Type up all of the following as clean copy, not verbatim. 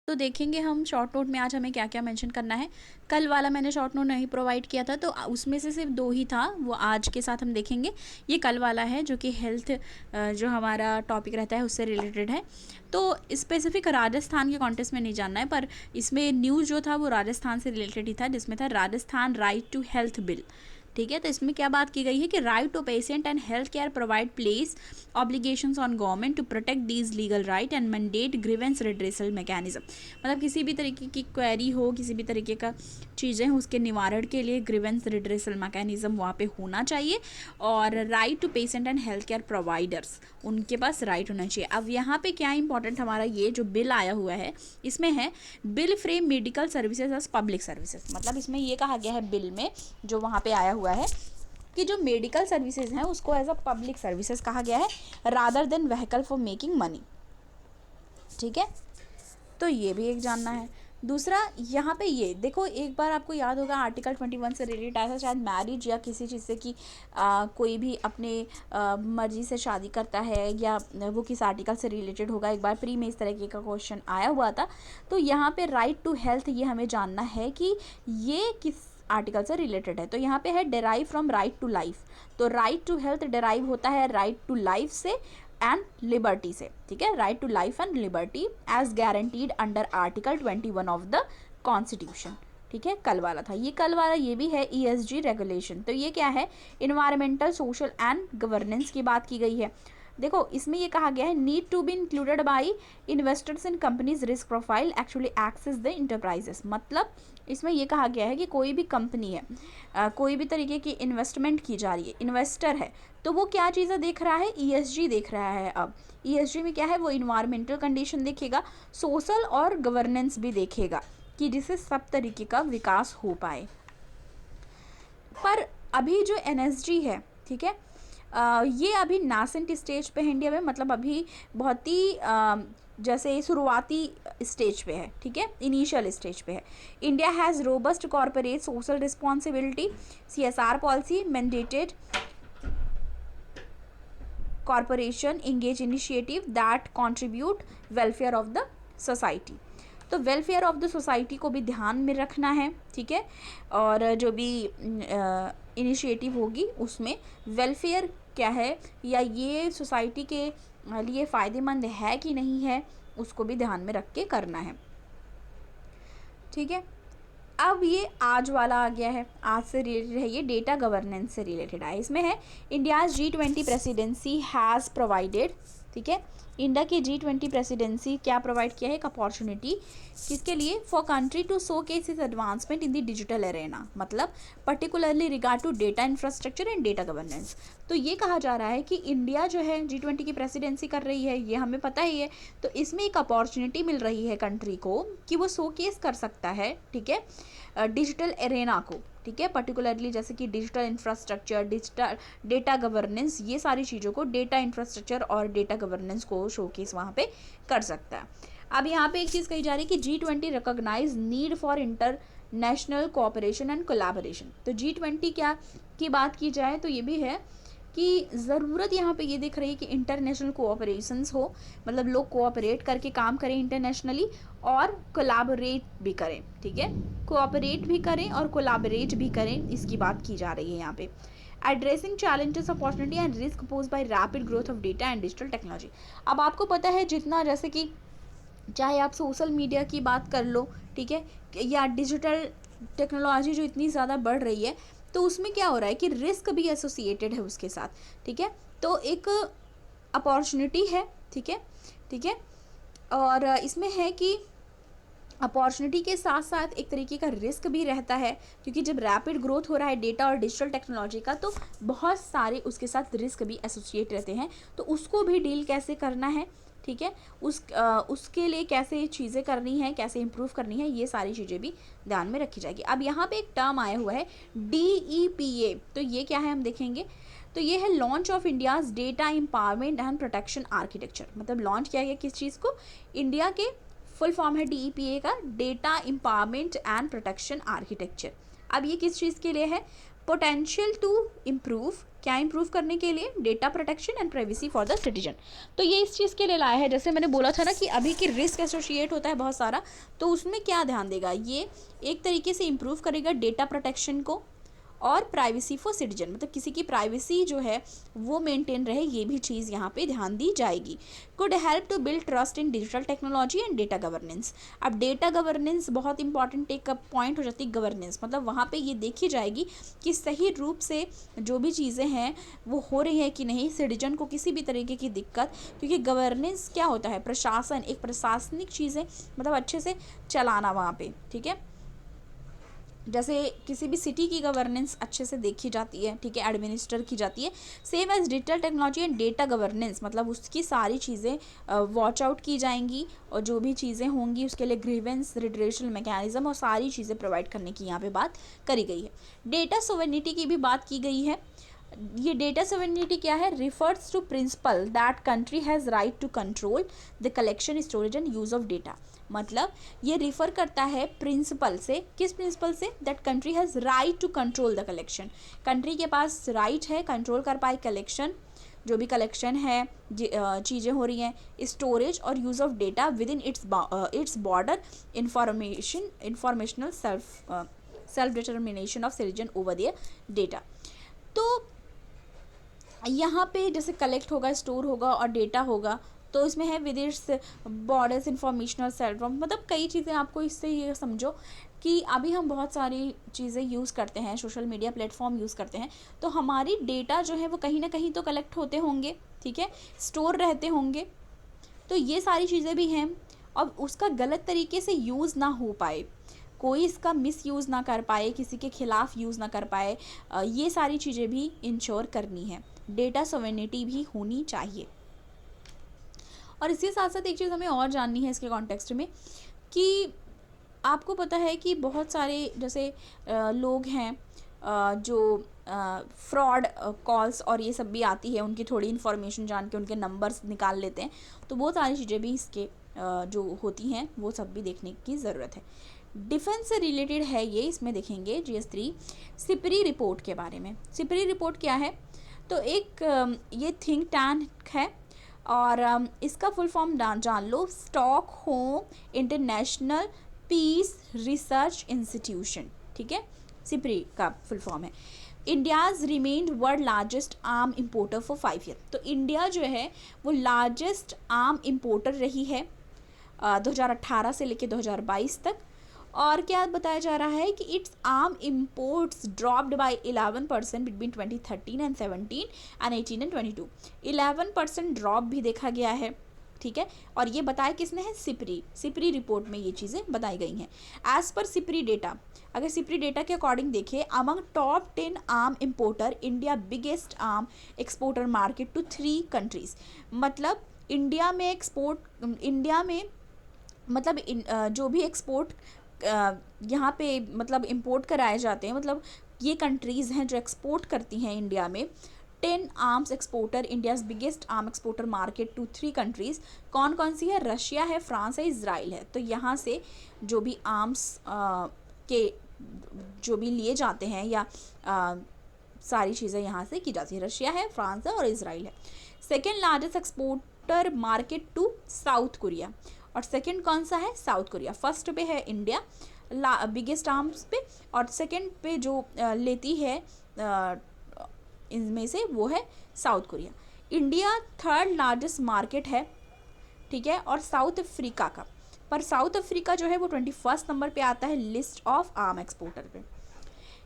तो देखेंगे हम शॉर्ट नोट में आज हमें क्या क्या मेंशन करना है। कल वाला मैंने शॉर्ट नोट नहीं प्रोवाइड किया था, तो उसमें से सिर्फ 2 ही था, वो आज के साथ हम देखेंगे। ये कल वाला है जो कि हेल्थ जो हमारा टॉपिक रहता है उससे रिलेटेड है। तो स्पेसिफिक राजस्थान के कॉन्टेक्स्ट में नहीं जानना है, पर इसमें न्यूज़ जो था वो राजस्थान से रिलेटेड ही था, जिसमें था Rajasthan right to health bill. ठीक है, तो इसमें क्या बात की गई है कि right to patient and health care provide place obligations on government to protect these legal right and mandate grievance redressal mechanism. मतलब किसी भी तरीके की क्वेरी हो, किसी भी तरीके का चीज़ें हैं, उसके निवारण के लिए ग्रीवेंस रिड्रेसल मैकेनिज्म वहाँ पे होना चाहिए। और right to patient and health care providers, उनके पास राइट होना चाहिए। अब यहाँ पे क्या इंपॉर्टेंट हमारा ये जो बिल आया हुआ है इसमें है bill frame medical services as public services. मतलब इसमें ये कहा गया है बिल में जो वहाँ पे आया हुआ है कि जो मेडिकल सर्विसेज हैं उसको एज अ पब्लिक सर्विसेज कहा गया है rather than vehicle for making money. ठीक है, तो ये भी एक जानना है। दूसरा यहाँ पे ये देखो, एक बार आपको याद होगा आर्टिकल 21 से रिलेटेड आया था, शायद मैरिज या किसी चीज़ से कि कोई भी अपने मर्जी से शादी करता है या वो किस आर्टिकल से रिलेटेड होगा। एक बार प्री में इस तरह का क्वेश्चन आया हुआ था। तो यहाँ पे राइट टू हेल्थ ये हमें जानना है कि ये किस आर्टिकल से रिलेटेड है। तो यहाँ पे है derive from right to life. तो राइट टू हेल्थ डेराइव होता है राइट टू लाइफ से एंड लिबर्टी से। ठीक है, right to life and liberty as guaranteed under article 21 of the constitution. ठीक है, कल वाला था ये, कल वाला ये भी है ESG रेगुलेशन। तो ये क्या है, इन्वायरमेंटल सोशल एंड गवर्नेंस की बात की गई है। देखो इसमें ये कहा गया है need to be included by investors in companies risk profile actually access the enterprises. मतलब इसमें ये कहा गया है कि कोई भी कंपनी है, कोई भी तरीके की इन्वेस्टमेंट की जा रही है, इन्वेस्टर है, तो वो क्या चीज़ें देख रहा है, ESG देख रहा है। अब ESG में क्या है, वो इन्वायरमेंटल कंडीशन देखेगा, सोशल और गवर्नेंस भी देखेगा कि जिससे सब तरीके का विकास हो पाए। पर अभी जो NSG है, ठीक है, ये अभी नासेंट स्टेज पे है इंडिया में। मतलब अभी बहुत ही जैसे शुरुआती स्टेज पे है। ठीक है, इनिशियल स्टेज पे है। India has robust corporate social responsibility CSR policy mandated corporation engage initiative that contribute welfare of the society. तो वेलफेयर ऑफ द सोसाइटी को भी ध्यान में रखना है। ठीक है, और जो भी इनिशिएटिव होगी उसमें वेलफेयर क्या है या ये सोसाइटी के लिए फ़ायदेमंद है कि नहीं है, उसको भी ध्यान में रख के करना है। ठीक है, अब ये आज वाला आ गया है, आज से रिलेटेड है, ये डेटा गवर्नेंस से रिलेटेड है। इसमें है India's G20 presidency has provided. ठीक है, इंडिया की G20 प्रेसिडेंसी क्या प्रोवाइड किया है, एक अपॉर्चुनिटी किसके लिए, for country to showcase is advancement in the digital arena. मतलब particularly regard to data infrastructure and data governance. तो ये कहा जा रहा है कि इंडिया जो है G20 की प्रेसिडेंसी कर रही है, ये हमें पता ही है। तो इसमें एक अपॉर्चुनिटी मिल रही है कंट्री को कि वो शो केस कर सकता है, ठीक है, डिजिटल एरेना को। ठीक है, पर्टिकुलरली जैसे कि digital infrastructure, digital data governance, ये सारी चीज़ों को, डेटा इंफ्रास्ट्रक्चर और डेटा गवर्नेंस को शोकेस वहाँ पे कर सकता है। अब यहाँ पे एक चीज़ कही जा रही है कि G20 recognise need for international cooperation and collaboration. तो G20 क्या की बात की जाए तो ये भी है कि ज़रूरत यहाँ पे ये दिख रही है कि इंटरनेशनल कोऑपरेशंस हो, मतलब लोग कोऑपरेट करके काम करें इंटरनेशनली और कोलैबोरेट भी करें। ठीक है, कोऑपरेट भी करें और कोलैबोरेट भी करें, इसकी बात की जा रही है यहाँ पे। Addressing challenges opportunity and risk pose by rapid growth of data and digital technology. अब आपको पता है जितना, जैसे कि चाहे आप सोशल मीडिया की बात कर लो, ठीक है, या डिजिटल टेक्नोलॉजी जो इतनी ज़्यादा बढ़ रही है, तो उसमें क्या हो रहा है कि रिस्क भी एसोसिएटेड है उसके साथ। ठीक है, तो एक अपॉर्चुनिटी है। ठीक है, ठीक है, और इसमें है कि अपॉर्चुनिटी के साथ साथ एक तरीके का रिस्क भी रहता है, क्योंकि जब रैपिड ग्रोथ हो रहा है डेटा और डिजिटल टेक्नोलॉजी का, तो बहुत सारे उसके साथ रिस्क भी एसोसिएट रहते हैं। तो उसको भी डील कैसे करना है, ठीक है, उसके लिए कैसे चीज़ें करनी है, कैसे इंप्रूव करनी है, ये सारी चीज़ें भी ध्यान में रखी जाएगी। अब यहाँ पे एक टर्म आया हुआ है DEPA। तो ये क्या है हम देखेंगे। तो ये है launch of India's data empowerment and protection architecture. मतलब लॉन्च किया गया किस चीज़ को, इंडिया के फुल फॉर्म है DEPA का, data empowerment and protection architecture. अब ये किस चीज़ के लिए है? पोटेंशियल टू इम्प्रूव, क्या इम्प्रूव करने के लिए? Data protection and privacy for the citizen. तो ये इस चीज़ के लिए लाया है, जैसे मैंने बोला था ना कि अभी की रिस्क एसोसिएट होता है बहुत सारा, तो उसमें क्या ध्यान देगा? ये एक तरीके से इम्प्रूव करेगा डेटा प्रोटेक्शन को और प्राइवेसी फॉर सिटीजन, मतलब किसी की प्राइवेसी जो है वो मेंटेन रहे, ये भी चीज़ यहाँ पे ध्यान दी जाएगी। Could help to build trust in digital technology and data governance. अब डेटा गवर्नेंस बहुत इंपॉर्टेंट एक पॉइंट हो जाती है, गवर्नेंस मतलब वहाँ पे ये देखी जाएगी कि सही रूप से जो भी चीज़ें हैं वो हो रही हैं कि नहीं, सिटीजन को किसी भी तरीके की दिक्कत, क्योंकि गवर्नेंस क्या होता है? प्रशासन, एक प्रशासनिक चीज़ें मतलब अच्छे से चलाना वहाँ पे, ठीक है। जैसे किसी भी सिटी की गवर्नेंस अच्छे से देखी जाती है, ठीक है, एडमिनिस्टर की जाती है। Same as digital technology and data governance, मतलब उसकी सारी चीज़ें वॉच आउट की जाएंगी और जो भी चीज़ें होंगी उसके लिए ग्रीवेंस रिड्रेशल मैकेनिज्म और सारी चीज़ें प्रोवाइड करने की यहाँ पे बात करी गई है। डेटा सोवेनिटी की भी बात की गई है। ये डेटा सोवेनिटी क्या है? Refers to principle that country has right to control the collection, storage and use of data. मतलब ये रिफ़र करता है प्रिंसिपल से, किस प्रिंसिपल से? That country has right to control the collection, country के पास राइट है कंट्रोल कर पाए कलेक्शन, जो भी कलेक्शन है, चीज़ें हो रही हैं, स्टोरेज और use of data with in its border, informational self determination of citizen over there data. तो यहाँ पे जैसे कलेक्ट होगा, स्टोर होगा और डेटा होगा, तो इसमें है with its borders informational self, मतलब कई चीज़ें आपको इससे ये समझो कि अभी हम बहुत सारी चीज़ें यूज़ करते हैं, सोशल मीडिया प्लेटफॉर्म यूज़ करते हैं, तो हमारी डेटा जो है वो कहीं ना कहीं तो कलेक्ट होते होंगे, ठीक है, स्टोर रहते होंगे, तो ये सारी चीज़ें भी हैं। अब उसका गलत तरीके से यूज़ ना हो पाए, कोई इसका मिस यूज़ ना कर पाए, किसी के खिलाफ यूज़ ना कर पाए, ये सारी चीज़ें भी इंश्योर करनी है। डेटा सोवेनिटी भी होनी चाहिए। और इसके साथ साथ एक चीज़ हमें और जाननी है इसके कॉन्टेक्स्ट में कि आपको पता है कि बहुत सारे जैसे लोग हैं जो फ्रॉड कॉल्स और ये सब भी आती है, उनकी थोड़ी इन्फॉर्मेशन जान के उनके नंबर्स निकाल लेते हैं, तो वो सारी चीज़ें भी इसके जो होती हैं वो सब भी देखने की ज़रूरत है। डिफेंस से रिलेटेड है ये, इसमें देखेंगे GS3 सिपरी रिपोर्ट के बारे में। सिपरी रिपोर्ट क्या है? तो एक ये थिंक टैंक है और इसका फुल फॉर्म जान लो, Stockholm international peace research institution, ठीक है, सिपरी का फुल फॉर्म है। India's remained world largest arm importer for 5 year. तो इंडिया जो है वो लार्जेस्ट आर्म इम्पोर्टर रही है 2018 से लेकर 2022 तक। और क्या बताया जा रहा है कि its arm imports dropped by 11% between 2013 and 17 and 18 and 22। 11% drop भी देखा गया है, ठीक है, और ये बताया किसने है? सिपरी रिपोर्ट में ये चीज़ें बताई गई हैं। एज पर सिपरी डेटा, अगर सिपरी डेटा के अकॉर्डिंग देखें, among top 10 arm importer, India biggest arm exporter market to 3 countries. मतलब इंडिया में मतलब जो भी एक्सपोर्ट यहाँ पे मतलब इंपोर्ट कराए जाते हैं, मतलब ये कंट्रीज़ हैं जो एक्सपोर्ट करती हैं इंडिया में। 10 arms exporter, India's biggest arm exporter market to 3 countries. कौन कौन सी है? रशिया है, फ्रांस है, इजराइल है। तो यहाँ से जो भी आर्म्स के जो भी लिए जाते हैं या सारी चीज़ें यहाँ से की जाती है। रशिया है, फ्रांस है और इजराइल है। Second largest exporter market to South Korea, और सेकंड कौन सा है? South Korea. फर्स्ट पे है इंडिया बिगेस्ट आर्म्स पे, और सेकंड पे जो लेती है इनमें से वो है south Korea. India third largest market है, ठीक है, और साउथ अफ्रीका का, पर साउथ अफ्रीका जो है वो 21 नंबर पे आता है लिस्ट ऑफ आर्म एक्सपोर्टर पे।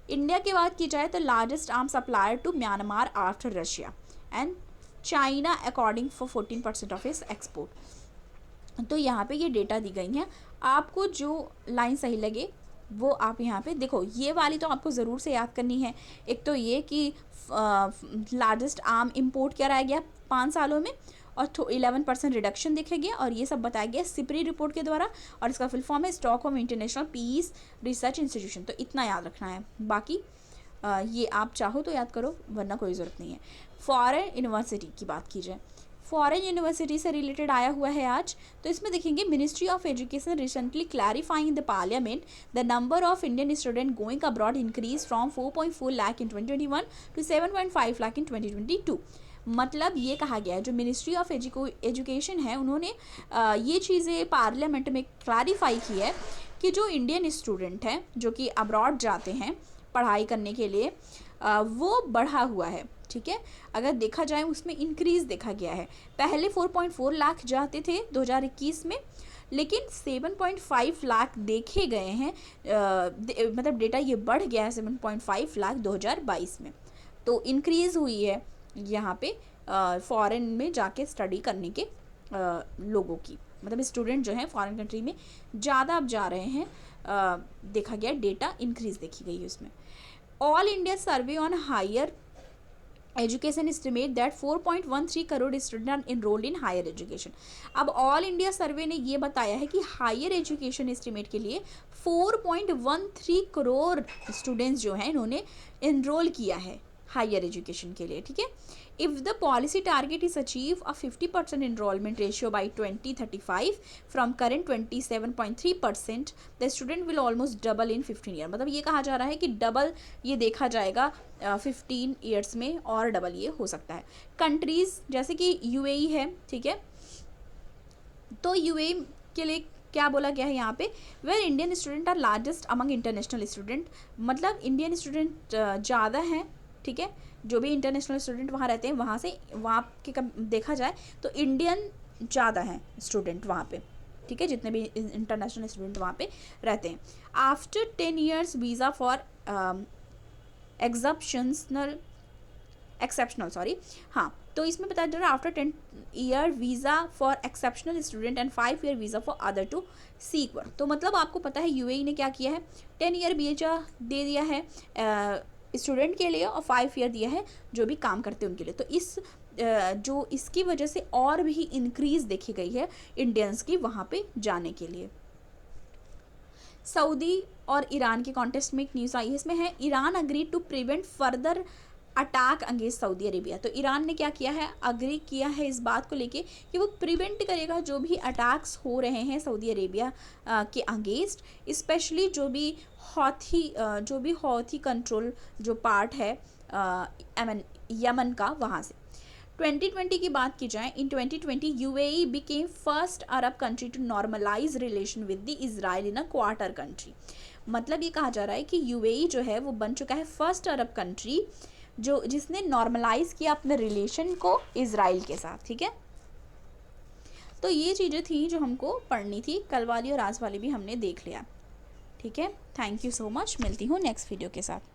इंडिया की बात की जाए तो largest arm supplier to Myanmar after Russia and China according for 14% of its export. तो यहाँ पे ये डेटा दी गई हैं, आपको जो लाइन सही लगे वो आप यहाँ पे देखो। ये वाली तो आपको ज़रूर से याद करनी है। एक तो ये कि लार्जेस्ट आर्म इंपोर्ट कराया गया 5 सालों में और 11% रिडक्शन देखा गया, और ये सब बताया गया सिपरी रिपोर्ट के द्वारा, और इसका फुल फॉर्म है Stockholm international peace research institution. तो इतना याद रखना है, बाकी ये आप चाहो तो याद करो वरना कोई ज़रूरत नहीं है। फॉरेन यूनिवर्सिटी की बात की जाए, फॉरेन यूनिवर्सिटी से रिलेटेड आया हुआ है आज। तो इसमें देखेंगे ministry of education recently clarifying in the parliament the number of Indian student going abroad increase from 4.4 lakh in 2021 to 7.5 lakh in 2022। मतलब ये कहा गया है, जो मिनिस्ट्री ऑफ एजुकेशन है उन्होंने ये चीज़ें पार्लियामेंट में क्लैरिफाई की है कि जो इंडियन स्टूडेंट हैं जो कि अब्रॉड जाते हैं पढ़ाई करने के लिए वो बढ़ा हुआ है। ठीक है, अगर देखा जाए उसमें इंक्रीज़ देखा गया है। पहले 4.4 लाख जाते थे 2021 में, लेकिन 7.5 लाख देखे गए हैं, मतलब डेटा ये बढ़ गया है 7.5 लाख 2022 में। तो इंक्रीज़ हुई है यहाँ पे फॉरेन में जाके स्टडी करने के लोगों की, मतलब स्टूडेंट जो हैं फॉरेन कंट्री में ज़्यादा अब जा रहे हैं, देखा गया डेटा इंक्रीज़ देखी गई है उसमें। All India survey on higher education estimate that 4.13 crore student enrolled in higher education. अब ऑल इंडिया सर्वे ने ये बताया है कि हायर एजुकेशन एस्टिमेट के लिए 4.13 करोड़ स्टूडेंट्स जो हैं इन्होंने इनरोल किया है हायर एजुकेशन के लिए। ठीक है, if the policy target is achieve a 50% enrolment ratio by 2035 from current 27.3%, the student will almost double in 15 year. मतलब ये कहा जा रहा है कि डबल ये देखा जाएगा 15 ईयर्स में, और डबल ये हो सकता है। कंट्रीज़ जैसे कि यूएई है, ठीक है, तो यूएई के लिए क्या बोला गया है यहाँ पे, where Indian student are largest among international student. मतलब इंडियन स्टूडेंट ज़्यादा हैं, ठीक है, जो भी इंटरनेशनल स्टूडेंट वहाँ रहते हैं वहाँ से वहाँ के देखा जाए तो इंडियन ज़्यादा हैं स्टूडेंट वहाँ पे। ठीक है, जितने भी इंटरनेशनल स्टूडेंट वहाँ पे रहते हैं। After 10 years visa for exceptional sorry, हाँ, तो इसमें बताया जा रहा है after 10 year visa for exceptional student and 5 year visa for other to seek work. तो मतलब आपको पता है यूएई ने क्या किया है, 10 ईयर वीज़ा दे दिया है स्टूडेंट के लिए और 5 ईयर दिया है जो भी काम करते हैं उनके लिए। तो इस जो इसकी वजह से और भी इंक्रीज़ देखी गई है इंडियंस की वहाँ पे जाने के लिए। सऊदी और ईरान के कॉन्टेस्ट में एक न्यूज़ आई है, इसमें है Iran agree to prevent further attack against Saudi Arabia. तो ईरान ने क्या किया है, अग्री किया है इस बात को लेके कि वो प्रिवेंट करेगा जो भी अटैक्स हो रहे हैं सऊदी अरेबिया के अगेंस्ट, स्पेशली जो भी हौथी कंट्रोल जो पार्ट है यमन का, वहाँ से। 2020 की बात की जाए, in 2020 UAE became first Arab country to normalise relation with the Israel in a quarter country. मतलब ये कहा जा रहा है कि यूएई जो है वो बन चुका है फर्स्ट अरब कंट्री जिसने नॉर्मलाइज किया अपने रिलेशन को इजराइल के साथ। ठीक है, तो ये चीज़ें थी जो हमको पढ़नी थी, कल वाली और आज वाली भी हमने देख लिया। ठीक है, थैंक यू सो मच, मिलती हूँ नेक्स्ट वीडियो के साथ।